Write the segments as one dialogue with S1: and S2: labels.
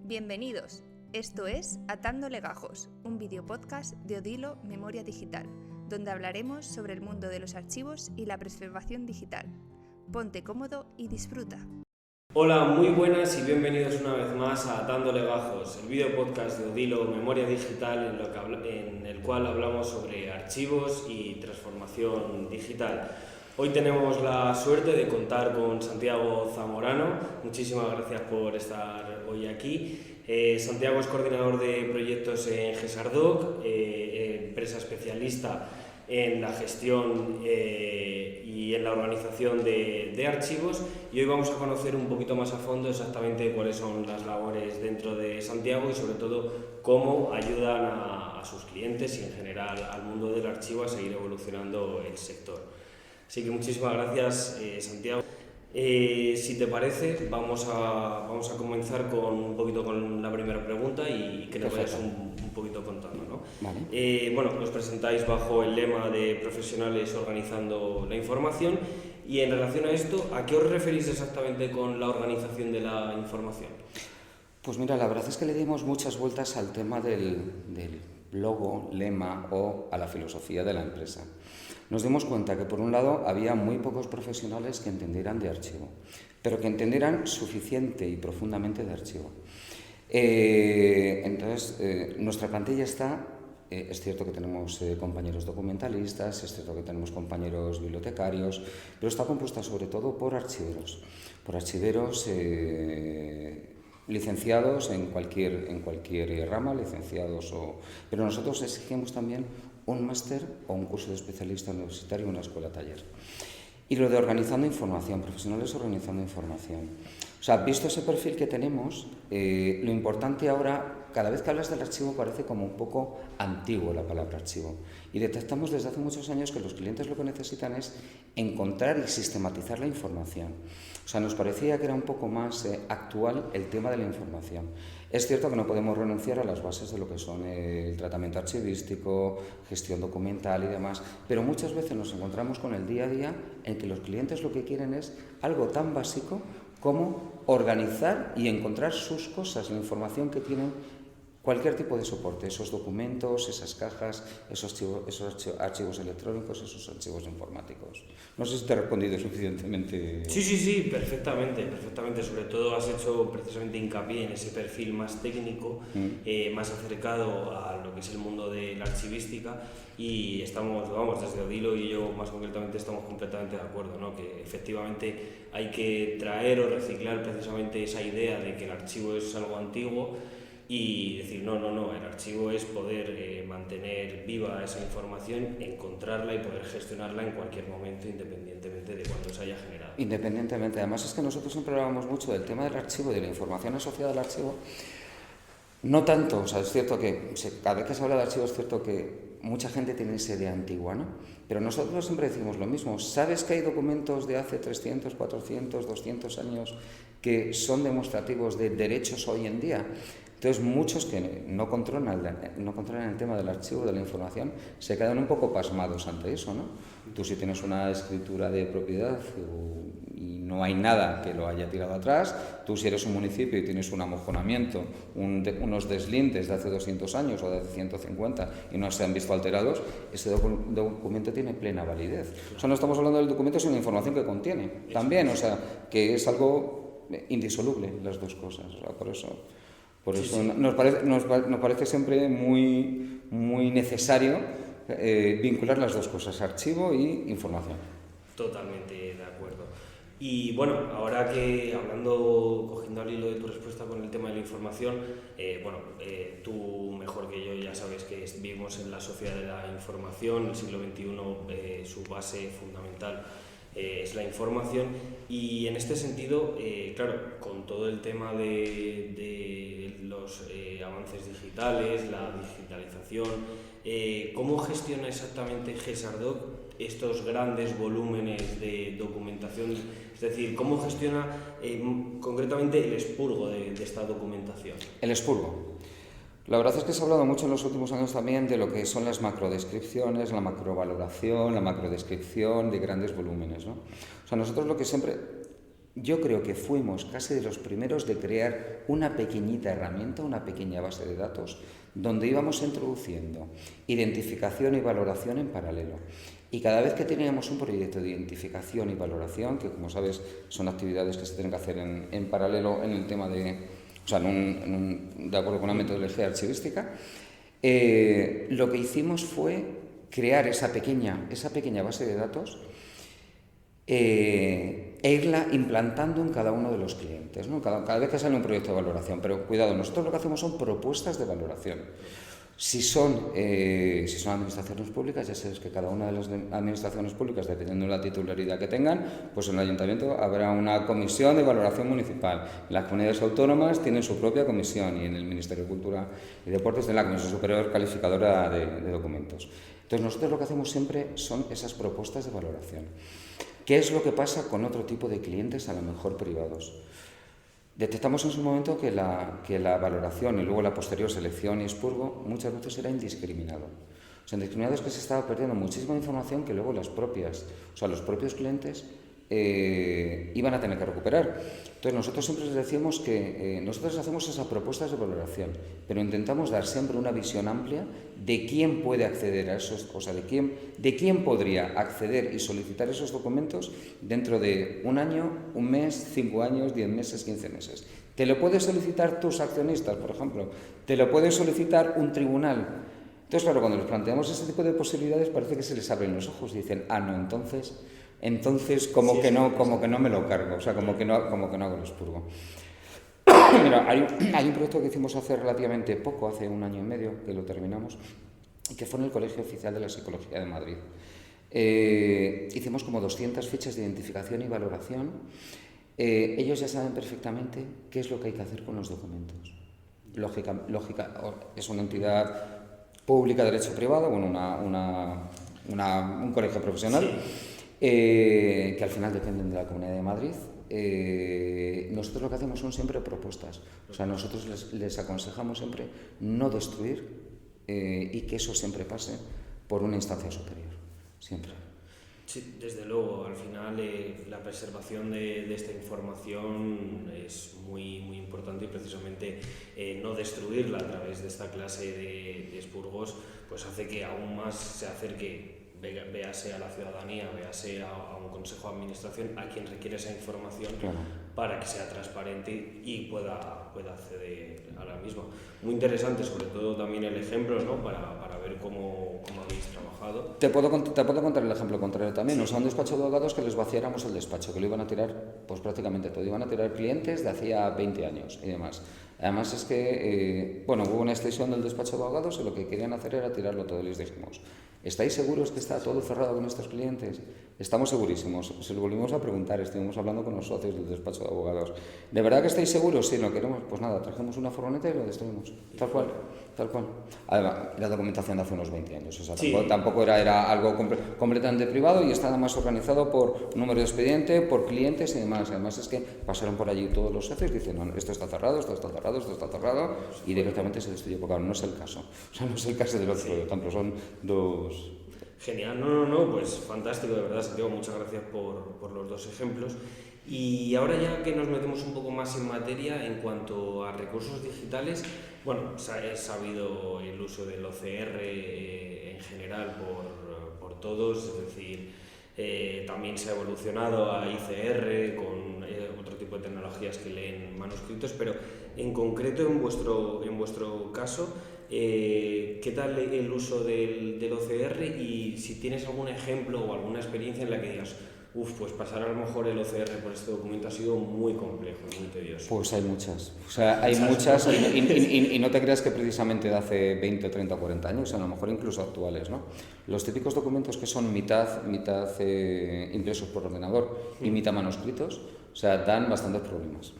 S1: Bienvenidos, esto es Atando Legajos, un videopodcast de Odilo Memoria Digital, donde hablaremos sobre el mundo de los archivos y la preservación digital. Ponte cómodo y disfruta.
S2: Hola, muy buenas y bienvenidos una vez más a Atando Legajos, el videopodcast de Odilo Memoria Digital en el cual hablamos sobre archivos y transformación digital. Hoy tenemos la suerte de contar con Santiago Zamorano. Muchísimas gracias por estar hoy aquí. Santiago es coordinador de proyectos en GESARDOC, empresa especialista en la gestión y en la organización de archivos, y hoy vamos a conocer un poquito más a fondo exactamente cuáles son las labores dentro de Santiago y sobre todo cómo ayudan a sus clientes y en general al mundo del archivo a seguir evolucionando el sector. Así que muchísimas gracias, Santiago. Si te parece, vamos a comenzar un poquito con la primera pregunta y que nos vayas un poquito contando, ¿no?
S3: Vale.
S2: Bueno, os presentáis bajo el lema de profesionales organizando la información, y en relación a esto, ¿a qué os referís exactamente con la organización de la información?
S3: Pues mira, la verdad es que le dimos muchas vueltas al tema del logo, lema o a la filosofía de la empresa. Nos dimos cuenta que por un lado había muy pocos profesionales que entendieran de archivo, pero que entendieran suficiente y profundamente de archivo. Entonces, nuestra plantilla está, es cierto que tenemos compañeros documentalistas, es cierto que tenemos compañeros bibliotecarios, pero está compuesta sobre todo por archiveros licenciados en cualquier rama, pero nosotros exigimos también un máster o un curso de especialista universitario, una escuela taller. Y lo de organizando información, profesionales organizando información. O sea, visto ese perfil que tenemos, lo importante ahora, cada vez que hablas del archivo parece como un poco antiguo la palabra archivo. Y detectamos desde hace muchos años que los clientes lo que necesitan es encontrar y sistematizar la información. O sea, nos parecía que era un poco más actual el tema de la información. Es cierto que no podemos renunciar a las bases de lo que son el tratamiento archivístico, gestión documental y demás, pero muchas veces nos encontramos con el día a día en que los clientes lo que quieren es algo tan básico como organizar y encontrar sus cosas, la información que tienen, cualquier tipo de soporte, esos documentos, esas cajas, esos archivos electrónicos, esos archivos informáticos. No sé si te he respondido suficientemente.
S2: Sí, perfectamente. Sobre todo has hecho precisamente hincapié en ese perfil más técnico, más acercado a lo que es el mundo de la archivística, y desde Odilo y yo más concretamente estamos completamente de acuerdo, ¿no? Que efectivamente hay que traer o reciclar precisamente esa idea de que el archivo es algo antiguo y decir, no, el archivo es poder mantener viva esa información, encontrarla y poder gestionarla en cualquier momento, independientemente de cuándo se haya generado.
S3: Independientemente, además es que nosotros siempre hablamos mucho del tema del archivo y de la información asociada al archivo. No tanto, o sea, es cierto que cada vez que se habla de archivo es cierto que mucha gente tiene esa idea antigua, ¿no? Pero nosotros siempre decimos lo mismo. ¿Sabes que hay documentos de hace 300, 400, 200 años que son demostrativos de derechos hoy en día? Entonces, muchos que no controlan el tema del archivo, de la información, se quedan un poco pasmados ante eso, ¿no? Tú, si tienes una escritura de propiedad y no hay nada que lo haya tirado atrás, tú, si eres un municipio y tienes un amojonamiento, unos deslindes de hace 200 años o de hace 150 y no se han visto alterados, ese documento tiene plena validez. O sea, no estamos hablando del documento, sino de la información que contiene también, o sea, que es algo indisoluble, las dos cosas, o sea, por eso sí. Nos parece siempre muy necesario vincular las dos cosas, archivo y información.
S2: Totalmente de acuerdo. Y bueno, ahora que cogiendo al hilo de tu respuesta con el tema de la información, tú mejor que yo ya sabes que vivimos en la sociedad de la información, el siglo XXI, su base fundamental es la información, y en este sentido, claro, con todo el tema de los avances digitales, la digitalización, ¿cómo gestiona exactamente GESARDOC estos grandes volúmenes de documentación? Es decir, ¿cómo gestiona concretamente el expurgo de esta documentación?
S3: El expurgo. La verdad es que se ha hablado mucho en los últimos años también de lo que son las macrodescripciones, la macrovaloración, la macrodescripción de grandes volúmenes, ¿no? O sea, nosotros lo que siempre yo creo que fuimos casi de los primeros de crear una pequeñita herramienta, una pequeña base de datos, donde íbamos introduciendo identificación y valoración en paralelo. Y cada vez que teníamos un proyecto de identificación y valoración, que como sabes son actividades que se tienen que hacer en paralelo en el tema de, o sea, de acuerdo con una metodología archivística, lo que hicimos fue crear esa pequeña base de datos e irla implantando en cada uno de los clientes, ¿no? Cada vez que sale un proyecto de valoración. Pero cuidado, nosotros lo que hacemos son propuestas de valoración. Si son administraciones públicas, ya sabes que cada una de las administraciones públicas, dependiendo de la titularidad que tengan, pues en el ayuntamiento habrá una comisión de valoración municipal. Las comunidades autónomas tienen su propia comisión y en el Ministerio de Cultura y Deportes tienen la Comisión Superior Calificadora de Documentos. Entonces nosotros lo que hacemos siempre son esas propuestas de valoración. ¿Qué es lo que pasa con otro tipo de clientes, a lo mejor privados? Detectamos en su momento que la valoración y luego la posterior selección y expurgo muchas veces era indiscriminado. O sea, indiscriminado es que se estaba perdiendo muchísima información que luego los propios clientes iban a tener que recuperar. Entonces nosotros siempre les decimos que nosotros hacemos esas propuestas de valoración, pero intentamos dar siempre una visión amplia de quién puede acceder a esos, o sea, de quién podría acceder y solicitar esos documentos dentro de un año, un mes, 5 años, 10 meses, 15 meses. Te lo puedes solicitar tus accionistas, por ejemplo, te lo puede solicitar un tribunal. Entonces, claro, cuando les planteamos ese tipo de posibilidades parece que se les abren los ojos y dicen, no, entonces como que no me lo cargo, o sea, como que no hago el expurgo. Mira, hay un proyecto que hicimos hace relativamente poco, hace 1 año y medio, que lo terminamos, que fue en el Colegio Oficial de la Psicología de Madrid. Hicimos como 200 fichas de identificación y valoración. Ellos ya saben perfectamente qué es lo que hay que hacer con los documentos. Lógica, es una entidad pública de derecho privado, bueno, un colegio profesional. Sí. Que al final dependen de la Comunidad de Madrid. Nosotros lo que hacemos son siempre propuestas. O sea, nosotros les aconsejamos siempre no destruir y que eso siempre pase por una instancia superior. Siempre.
S2: Sí, desde luego. Al final la preservación de esta información es muy, muy importante y precisamente no destruirla a través de esta clase de expurgos pues hace que aún más se acerque, véase a la ciudadanía, véase a un consejo de administración, a quien requiere esa información, claro, para que sea transparente y pueda acceder a la misma. Muy interesante, sobre todo también el ejemplo, ¿no? para ver cómo habéis trabajado.
S3: Te puedo contar el ejemplo contrario también. Sí. O sea, un despacho de abogados que les vaciáramos el despacho, que lo iban a tirar pues prácticamente todo. Iban a tirar clientes de hacía 20 años y demás. Además es que, hubo una extensión del despacho de abogados y lo que querían hacer era tirarlo todo. Les dijimos, ¿estáis seguros que está todo cerrado con estos clientes? Estamos segurísimos. Se lo volvimos a preguntar, estuvimos hablando con los socios del despacho de abogados. ¿De verdad que estáis seguros? Sí, lo queremos. Pues nada, trajimos una furgoneta y lo destruimos. Tal cual. Además, la documentación de hace unos 20 años. O sea, sí, tampoco era algo completamente privado y está además organizado por número de expediente, por clientes y demás. Además es que pasaron por allí todos los socios y dicen, no, esto está cerrado, y directamente se destruyó. Porque no es el caso. O sea, no es el caso del otro, por ejemplo, son dos...
S2: Genial, no, pues fantástico, de verdad, Santiago, muchas gracias por los dos ejemplos. Y ahora ya que nos metemos un poco más en materia en cuanto a recursos digitales, es sabido el uso del OCR en general por todos, es decir, también se ha evolucionado a ICR con otro tipo de tecnologías que leen manuscritos, pero en concreto en vuestro caso, ¿qué tal el uso del OCR? Y si tienes algún ejemplo o alguna experiencia en la que digas, pues pasar a lo mejor el OCR por este documento ha sido muy complejo, muy tedioso.
S3: Pues hay muchas. O sea, hay muchas y no te creas que precisamente de hace 20, 30 o 40 años, a lo mejor incluso actuales, ¿no? Los típicos documentos que son mitad impresos por ordenador y mitad manuscritos, o sea, dan bastantes problemas.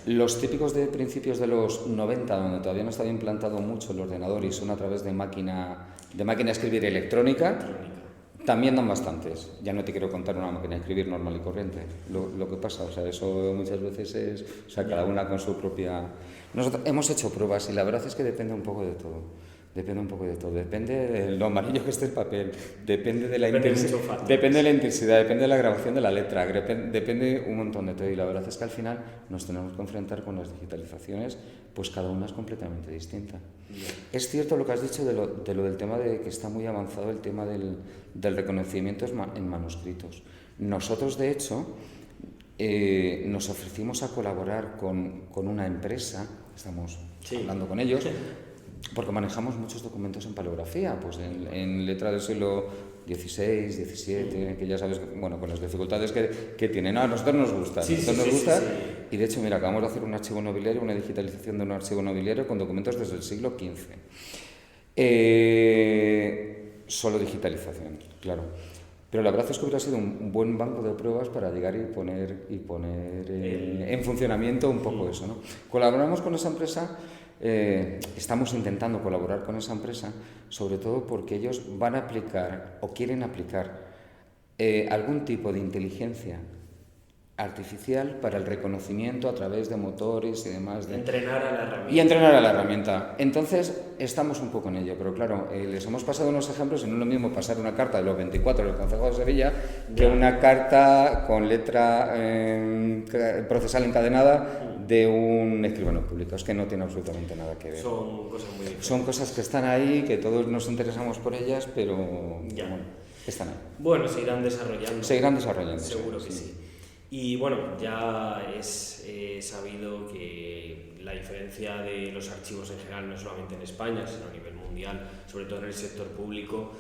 S3: Los típicos de principios de los 90, donde todavía no estaba implantado mucho el ordenador y son a través de máquina de escribir electrónica, también dan bastantes. Ya no te quiero contar una máquina de escribir normal y corriente. Lo que pasa, o sea, eso muchas veces es, o sea, cada una con su propia... Nosotros hemos hecho pruebas y la verdad es que depende un poco de todo. Depende un poco de todo, depende de lo amarillo que esté el papel, depende de la
S2: intensidad,
S3: depende de la grabación de la letra, depende un montón de todo, y la verdad es que al final nos tenemos que enfrentar con las digitalizaciones, pues cada una es completamente distinta.
S2: Yeah.
S3: Es cierto lo que has dicho de lo del tema de que está muy avanzado el tema del reconocimiento en manuscritos. Nosotros, de hecho, nos ofrecimos a colaborar con una empresa, estamos hablando con ellos, porque manejamos muchos documentos en paleografía, pues en letra del siglo XVI, XVII, que ya sabes, bueno, con las dificultades que tienen. A nosotros nos gusta, y de hecho, mira, acabamos de hacer un archivo nobiliario, una digitalización de un archivo nobiliario con documentos desde el siglo XV. Solo digitalización, claro. Pero la verdad es que hubiera sido un buen banco de pruebas para llegar y poner en funcionamiento un poco eso, ¿no? Colaboramos con esa empresa. Estamos intentando colaborar con esa empresa, sobre todo porque ellos van a aplicar o quieren aplicar algún tipo de inteligencia artificial para el reconocimiento a través de motores y demás.
S2: Entrenar a la herramienta.
S3: Y entrenar a la herramienta. Entonces, estamos un poco en ello, pero claro, les hemos pasado unos ejemplos y no es lo mismo pasar una carta de los 24 del Concejo de Sevilla que una carta con letra procesal encadenada de un escribano público. Es que no tiene absolutamente nada que ver.
S2: Son cosas muy diferentes.
S3: Son cosas que están ahí, que todos nos interesamos por ellas, pero bueno, están ahí.
S2: Bueno, se irán desarrollando. Seguro que sí. Y bueno, ya es sabido que la diferencia de los archivos en general, no solamente en España, sino a nivel mundial, sobre todo en el sector público,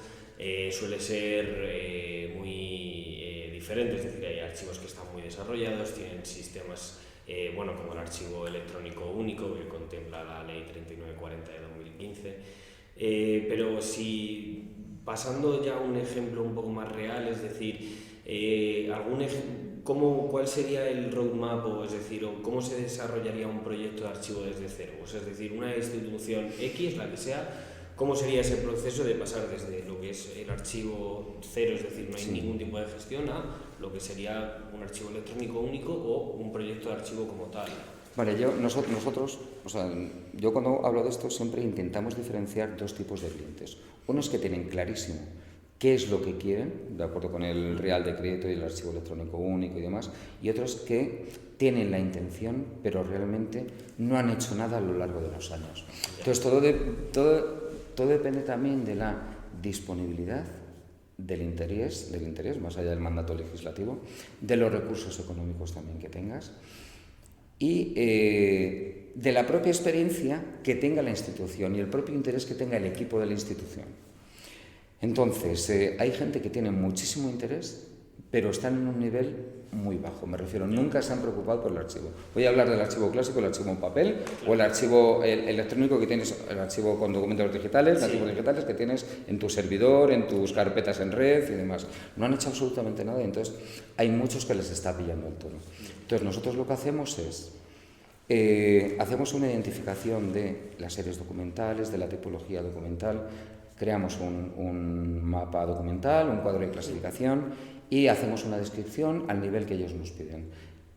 S2: suele ser muy diferente. Es decir, hay archivos que están muy desarrollados, tienen sistemas como el archivo electrónico único que contempla la ley 3940 de 2015. Pero si pasando ya a un ejemplo un poco más real, es decir, ¿cuál sería el roadmap, o es decir, o cómo se desarrollaría un proyecto de archivo desde cero? O sea, es decir, una institución X, la que sea, ¿cómo sería ese proceso de pasar desde lo que es el archivo cero, es decir, no hay ningún tipo de gestión, a lo que sería un archivo electrónico único o un proyecto de archivo como tal?
S3: Vale, nosotros, o sea, yo cuando hablo de esto siempre intentamos diferenciar dos tipos de clientes. Unos que tienen clarísimo qué es lo que quieren, de acuerdo con el Real Decreto y el Archivo Electrónico Único y demás, y otros que tienen la intención, pero realmente no han hecho nada a lo largo de los años. Entonces, todo depende también de la disponibilidad, del interés, más allá del mandato legislativo, de los recursos económicos también que tengas, y de la propia experiencia que tenga la institución y el propio interés que tenga el equipo de la institución. Entonces, hay gente que tiene muchísimo interés, pero están en un nivel muy bajo. Me refiero, nunca se han preocupado por el archivo. Voy a hablar del archivo clásico, el archivo en papel, o el archivo electrónico que tienes, el archivo con documentos digitales, archivos digitales que tienes en tu servidor, en tus carpetas en red y demás. No han hecho absolutamente nada, y entonces hay muchos que les está pillando el toro. Entonces, nosotros lo que hacemos es, hacemos una identificación de las series documentales, de la tipología documental, creamos un mapa documental, un cuadro de clasificación y hacemos una descripción al nivel que ellos nos piden.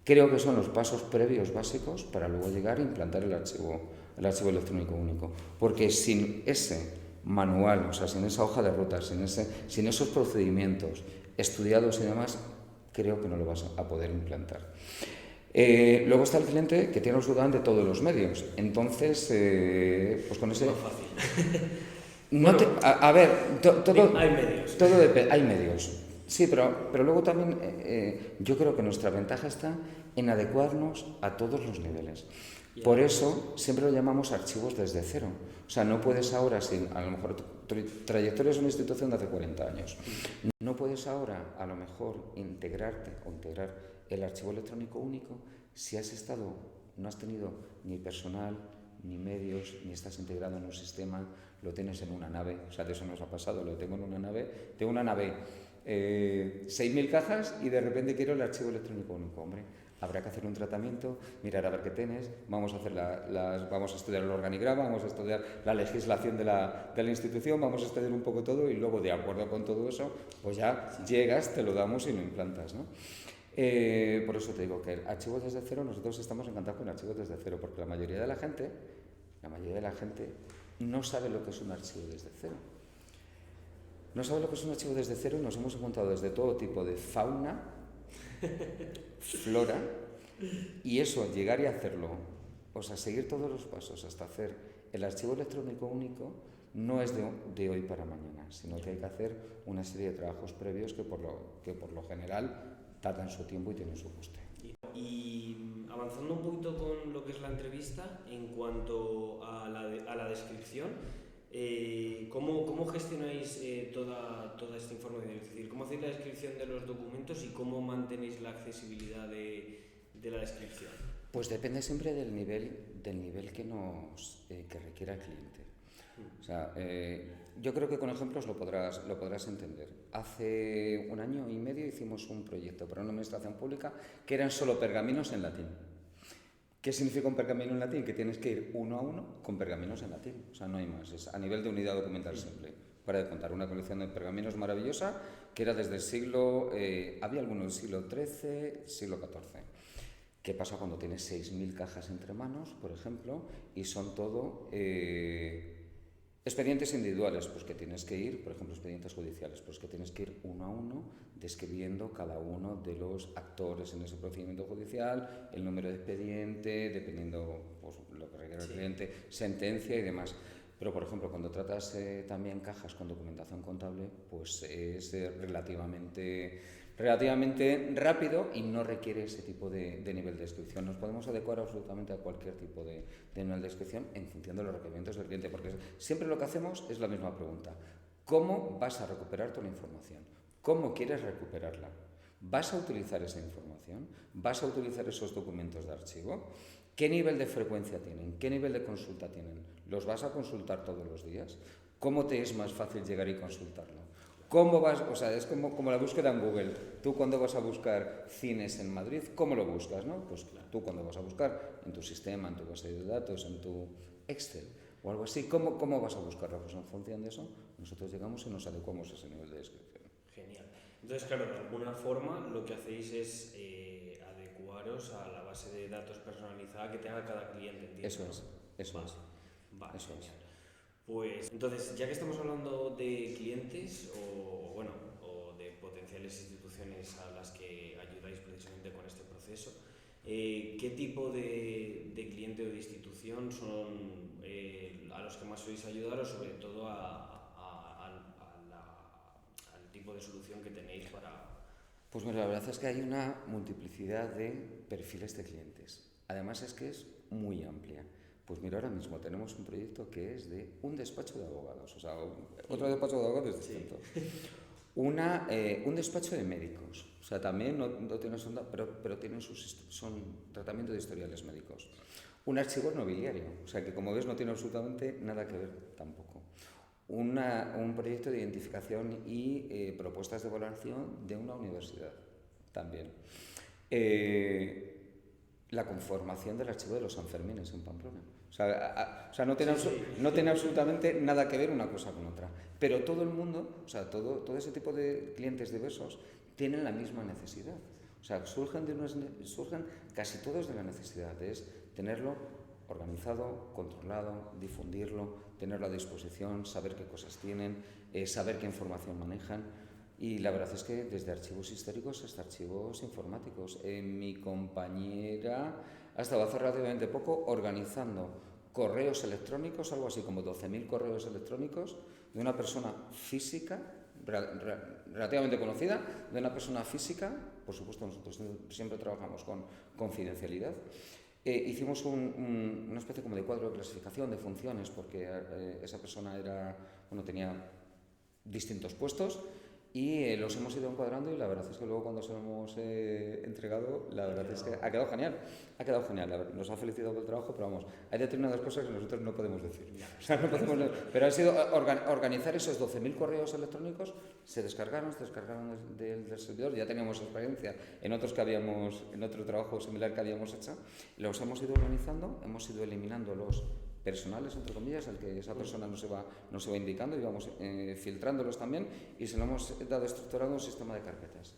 S3: Creo que son los pasos previos básicos para luego llegar a implantar el archivo electrónico único. Porque sin ese manual, o sea, sin esa hoja de ruta, sin esos procedimientos estudiados y demás, creo que no lo vas a poder implantar. Luego está el cliente que tiene absolutamente todos los medios. Entonces, pues con ese...
S2: No es fácil.
S3: Hay medios. Hay medios. Sí, pero luego también yo creo que nuestra ventaja está en adecuarnos a todos los niveles. Por eso siempre lo llamamos archivos desde cero. O sea, no puedes ahora, a lo mejor tu trayectoria es una institución de hace 40 años, no puedes ahora a lo mejor integrar el archivo electrónico único si no has tenido ni personal, ni medios, ni estás integrado en un sistema, lo tienes en una nave. O sea, de eso nos ha pasado, lo tengo en una nave, 6.000 cajas y de repente quiero el archivo electrónico único. Hombre, habrá que hacer un tratamiento, mirar a ver qué tienes, vamos a estudiar el organigrama, vamos a estudiar la legislación de la institución, vamos a estudiar un poco todo y luego, de acuerdo con todo eso, pues ya llegas, te lo damos y lo implantas, ¿no? Por eso te digo que el archivo desde cero, nosotros estamos encantados con archivos desde cero, porque la mayoría de la gente no sabe lo que es un archivo desde cero. No sabe lo que es un archivo desde cero y nos hemos encontrado desde todo tipo de fauna, flora, y eso, llegar y hacerlo, o sea, seguir todos los pasos hasta hacer el archivo electrónico único, no es de hoy para mañana, sino que hay que hacer una serie de trabajos previos que por lo general tardan su tiempo y tienen su coste.
S2: Y avanzando un poquito con lo que es la entrevista, en cuanto a la descripción, ¿cómo gestionáis toda esta información? Es decir, ¿cómo hacéis la descripción de los documentos y cómo mantenéis la accesibilidad de la descripción?
S3: Pues depende siempre del nivel que requiera el cliente. O sea, yo creo que con ejemplos lo podrás entender. Hace 1 año y medio hicimos un proyecto para una administración pública que eran solo pergaminos en latín. ¿Qué significa un pergamino en latín? Que tienes que ir 1 a 1 con pergaminos en latín. O sea, no hay más. Es a nivel de unidad documental simple. Para de contar, una colección de pergaminos maravillosa que era desde el siglo... había algunos del siglo XIII, siglo XIV. ¿Qué pasa cuando tienes 6.000 cajas entre manos, por ejemplo, y son todo expedientes individuales? Pues que tienes que ir, por ejemplo, expedientes judiciales, pues que tienes que ir 1 a 1 describiendo cada uno de los actores en ese procedimiento judicial, el número de expediente, dependiendo pues, lo que requiere el cliente, sentencia y demás. Pero, por ejemplo, cuando tratas también cajas con documentación contable, pues es relativamente rápido y no requiere ese tipo de nivel de descripción. Nos podemos adecuar absolutamente a cualquier tipo de nivel de descripción en función de los requerimientos del cliente, porque siempre lo que hacemos es la misma pregunta. ¿Cómo vas a recuperar toda la información? ¿Cómo quieres recuperarla? ¿Vas a utilizar esa información? ¿Vas a utilizar esos documentos de archivo? ¿Qué nivel de frecuencia tienen? ¿Qué nivel de consulta tienen? ¿Los vas a consultar todos los días? ¿Cómo te es más fácil llegar y consultarlo? ¿Cómo vas? O sea, es como la búsqueda en Google. Tú cuando vas a buscar cines en Madrid, ¿cómo lo buscas, no? Pues tú cuando vas a buscar en tu sistema, en tu base de datos, en tu Excel o algo así, ¿cómo vas a buscarlo? Pues en función de eso, nosotros llegamos y nos adecuamos a ese nivel de descripción.
S2: Genial. Entonces, claro, de alguna forma lo que hacéis es adecuaros a la base de datos personalizada que tenga cada cliente, ¿entiendes?
S3: Eso es.
S2: Vale,
S3: Eso
S2: genial.
S3: es.
S2: Pues entonces, ya que estamos hablando de clientes o de potenciales instituciones a las que ayudáis precisamente con este proceso, ¿qué tipo de cliente o de institución son a los que más sois ayudar o sobre todo al tipo de solución que tenéis para...?
S3: Pues mira, la verdad es que hay una multiplicidad de perfiles de clientes. Además es que es muy amplia. Pues mira, ahora mismo tenemos un proyecto que es de un despacho de abogados, o sea, otro despacho de abogados distinto. Un despacho de médicos, o sea, también no tienen sonda, pero tienen son tratamiento de historiales médicos. Un archivo nobiliario, o sea, que como ves no tiene absolutamente nada que ver tampoco. Un proyecto de identificación y propuestas de evaluación de una universidad, también. La conformación del archivo de los Sanfermines en Pamplona. O sea, no tiene absolutamente nada que ver una cosa con otra. Pero todo el mundo, o sea, todo ese tipo de clientes diversos tienen la misma necesidad. O sea, surgen casi todos de la necesidad de tenerlo organizado, controlado, difundirlo, tenerlo a disposición, saber qué cosas tienen, saber qué información manejan. Y la verdad es que desde archivos históricos hasta archivos informáticos. Mi compañera ha estado hace relativamente poco organizando correos electrónicos, algo así como 12.000 correos electrónicos de una persona física, relativamente conocida, de una persona física. Por supuesto, nosotros siempre trabajamos con confidencialidad. Hicimos una especie como de cuadro de clasificación de funciones porque esa persona tenía distintos puestos. Y los hemos ido encuadrando y la verdad es que luego cuando se lo hemos entregado, la verdad es que ha quedado genial. Nos ha felicitado por el trabajo, pero vamos, hay determinadas cosas que nosotros no podemos decir. O sea, pero ha sido organizar esos 12.000 correos electrónicos, se descargaron del servidor, ya teníamos experiencia en otro trabajo similar que habíamos hecho, los hemos ido organizando, hemos ido eliminando los personales, entre comillas, el que esa persona nos iba indicando, íbamos filtrándolos también y se lo hemos dado estructurado un sistema de carpetas.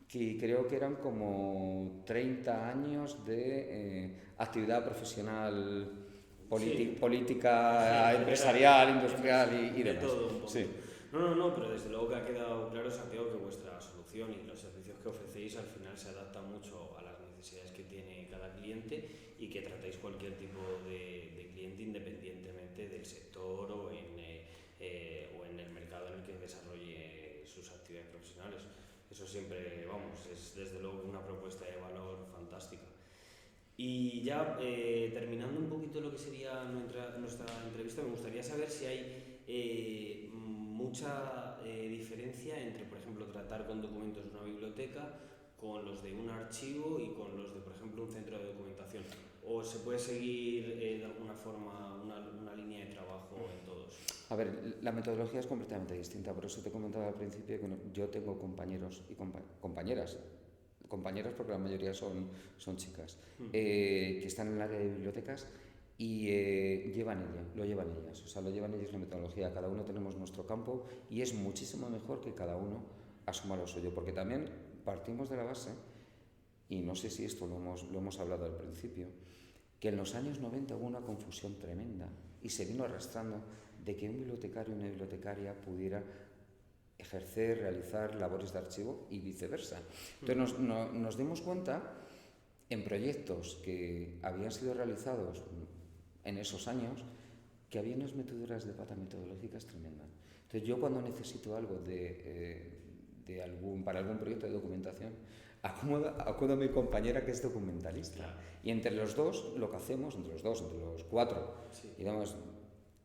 S3: Que creo que eran como 30 años de actividad profesional política empresarial, industrial y
S2: de
S3: demás.
S2: todo un poco.
S3: Sí.
S2: No, pero desde luego que ha quedado claro, Santiago, que vuestra solución y los servicios que ofrecéis al final se adaptan mucho a las necesidades que tiene cada cliente y que tratáis cualquier tipo de cliente independientemente del sector o en el mercado en el que desarrolle sus actividades profesionales. Eso siempre, es desde luego una propuesta de valor fantástica. Y ya terminando un poquito lo que sería nuestra entrevista, me gustaría saber si hay mucha diferencia entre, por ejemplo, tratar con documentos de una biblioteca con los de un archivo y con los de, por ejemplo, un centro de documentación. ¿O se puede seguir de alguna forma una línea de trabajo en todos?
S3: A ver, la metodología es completamente distinta, por eso te comentaba al principio que yo tengo compañeros y compañeras porque la mayoría son chicas, que están en el área de bibliotecas y lo llevan ellas, o sea, lo llevan ellas la metodología, cada uno tenemos nuestro campo y es muchísimo mejor que cada uno asuma lo suyo, porque también partimos de la base, y no sé si esto lo hemos hablado al principio, que en los años 90 hubo una confusión tremenda y se vino arrastrando de que un bibliotecario o una bibliotecaria pudiera ejercer, realizar labores de archivo y viceversa. Entonces nos dimos cuenta en proyectos que habían sido realizados en esos años que había unas meteduras de pata metodológicas tremendas. Entonces yo cuando necesito algo para algún proyecto de documentación, acudo a mi compañera que es documentalista.
S2: Claro.
S3: Y entre los dos, entre los cuatro,
S2: Sí.
S3: digamos,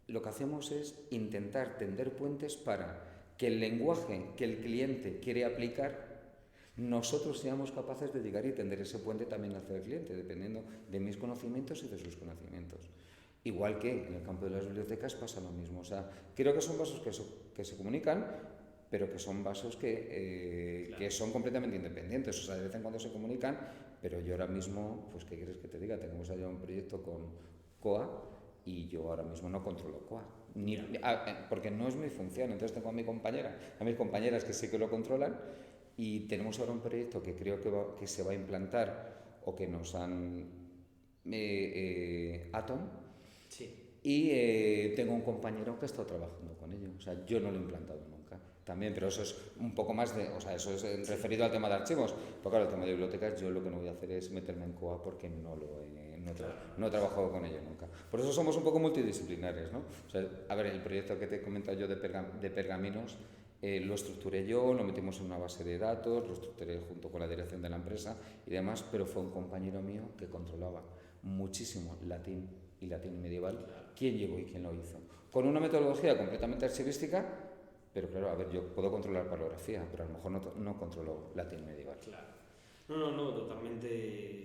S3: lo que hacemos es intentar tender puentes para que el lenguaje que el cliente quiere aplicar, nosotros seamos capaces de llegar y tender ese puente también hacia el cliente, dependiendo de mis conocimientos y de sus conocimientos. Igual que en el campo de las bibliotecas pasa lo mismo. O sea, creo que son vasos que se comunican, pero que son vasos que son completamente independientes. O sea, de vez en cuando se comunican, pero yo ahora mismo, pues, ¿qué quieres que te diga? Tenemos allá un proyecto con COA y yo ahora mismo no controlo COA, porque no es mi función. Entonces tengo a mis compañeras que sí que lo controlan y tenemos ahora un proyecto que creo que se va a implantar o que nos han Atom.
S2: Sí.
S3: Y tengo un compañero que ha estado trabajando con ello. O sea, yo no lo he implantado nunca. También, pero eso es un poco más eso es referido al tema de archivos. Pero claro, el tema de bibliotecas, yo lo que no voy a hacer es meterme en COA porque no he trabajado con ello nunca. Por eso somos un poco multidisciplinares, ¿no? O sea, a ver, el proyecto que te he comentado yo de pergaminos, lo estructuré yo, lo metimos en una base de datos, lo estructuré junto con la dirección de la empresa y demás, pero fue un compañero mío que controlaba muchísimo latín y latín medieval, quién llegó y quién lo hizo. Con una metodología completamente archivística, pero claro, a ver, yo puedo controlar palografía, pero a lo mejor no controlo latín medieval.
S2: Claro. No, totalmente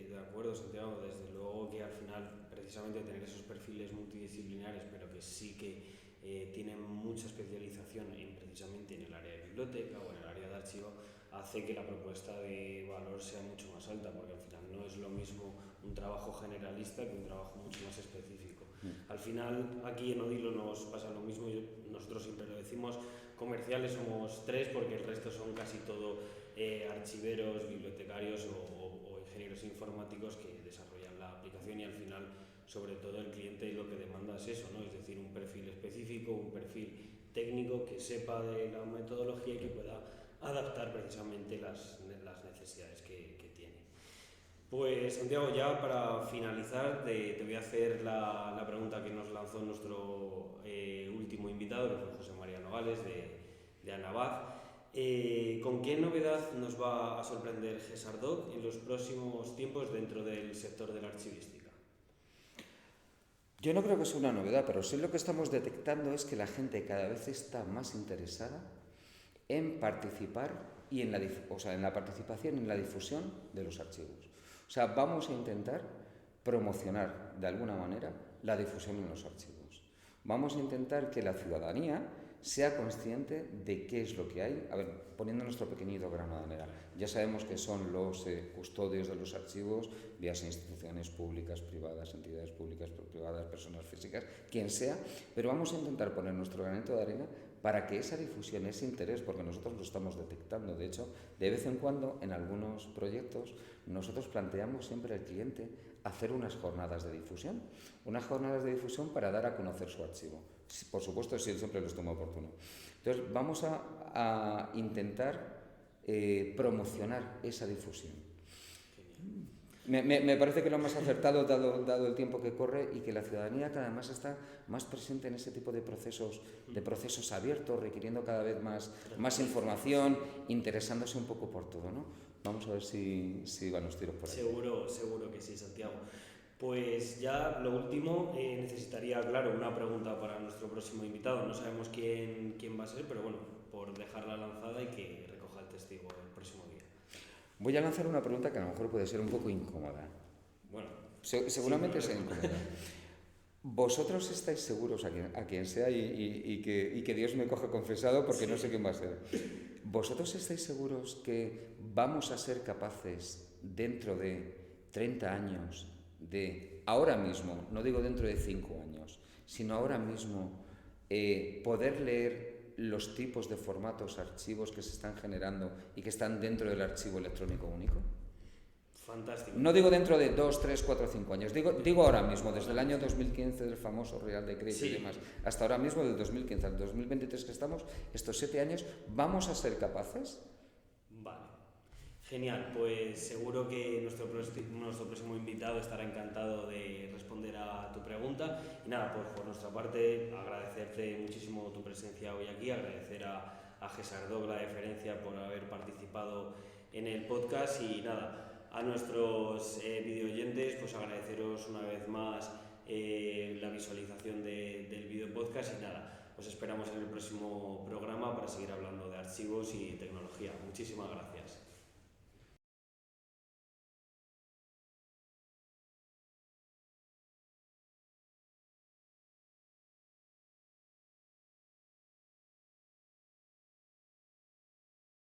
S2: de acuerdo, Santiago. Desde luego que al final, precisamente tener esos perfiles multidisciplinares, pero que sí que tienen mucha especialización precisamente en el área de biblioteca o en el área de archivo, hace que la propuesta de valor sea mucho más alta, porque al final no es lo mismo un trabajo generalista que un trabajo mucho más específico. Al final, aquí en Odilo nos pasa lo mismo, nosotros siempre lo decimos, comerciales somos 3 porque el resto son casi todo archiveros, bibliotecarios o ingenieros informáticos que desarrollan la aplicación y al final, sobre todo, el cliente lo que demanda es eso, ¿no? Es decir, un perfil específico, un perfil técnico que sepa de la metodología y que pueda adaptar precisamente las necesidades que tiene. Pues Santiago, ya para finalizar te voy a hacer la pregunta que nos lanzó nuestro último invitado, que fue José María Nogales de Anabaz. ¿Con qué novedad nos va a sorprender GESARDOC en los próximos tiempos dentro del sector de la archivística?
S3: Yo no creo que sea una novedad, pero sí lo que estamos detectando es que la gente cada vez está más interesada en participar y en la participación en la difusión de los archivos. O sea, vamos a intentar promocionar de alguna manera la difusión en los archivos. Vamos a intentar que la ciudadanía sea consciente de qué es lo que hay. A ver, poniendo nuestro pequeñito grano de arena. Ya sabemos que son los custodios de los archivos, vías instituciones públicas, privadas, entidades públicas, privadas, personas físicas, quien sea, pero vamos a intentar poner nuestro granito de arena para que esa difusión, ese interés, porque nosotros lo estamos detectando. De hecho, de vez en cuando, en algunos proyectos, nosotros planteamos siempre al cliente hacer unas jornadas de difusión. Unas jornadas de difusión para dar a conocer su archivo. Por supuesto, si él siempre lo estima oportuno. Entonces, vamos a intentar promocionar esa difusión. Me parece que lo hemos acertado dado el tiempo que corre y que la ciudadanía que además está más presente en ese tipo de procesos abiertos, requiriendo cada vez más información, interesándose un poco por todo, ¿no? Vamos a ver si van los tiros por ahí.
S2: Seguro que sí, Santiago. Pues ya lo último, necesitaría, claro, una pregunta para nuestro próximo invitado. No sabemos quién va a ser, pero bueno, por dejarla lanzada y que recoja el testigo el próximo día.
S3: Voy a lanzar una pregunta que a lo mejor puede ser un poco incómoda.
S2: Bueno,
S3: seguramente sea incómoda. ¿Vosotros estáis seguros, a quien sea, y que Dios me coja confesado porque no sé quién va a ser? ¿Vosotros estáis seguros que vamos a ser capaces dentro de 30 años de, ahora mismo, no digo dentro de 5 años, sino ahora mismo, poder leer los tipos de formatos, archivos que se están generando y que están dentro del archivo electrónico único?
S2: Fantástico.
S3: No digo dentro de 2, 3, 4, 5 años, digo ahora mismo, desde el año 2015 del famoso Real Decreto y demás, hasta ahora mismo, del 2015 al 2023 que estamos, estos 7 años, ¿vamos a ser capaces?
S2: Vale, genial, pues seguro que nuestro próximo invitado estará encantado de responder a tu pregunta. Y nada, pues por nuestra parte agradecerte muchísimo tu presencia hoy aquí, agradecer a César Dog la deferencia por haber participado en el podcast y nada, a nuestros videoyentes pues agradeceros una vez más la visualización del video podcast y nada, os esperamos en el próximo programa para seguir hablando de archivos y tecnología. Muchísimas gracias.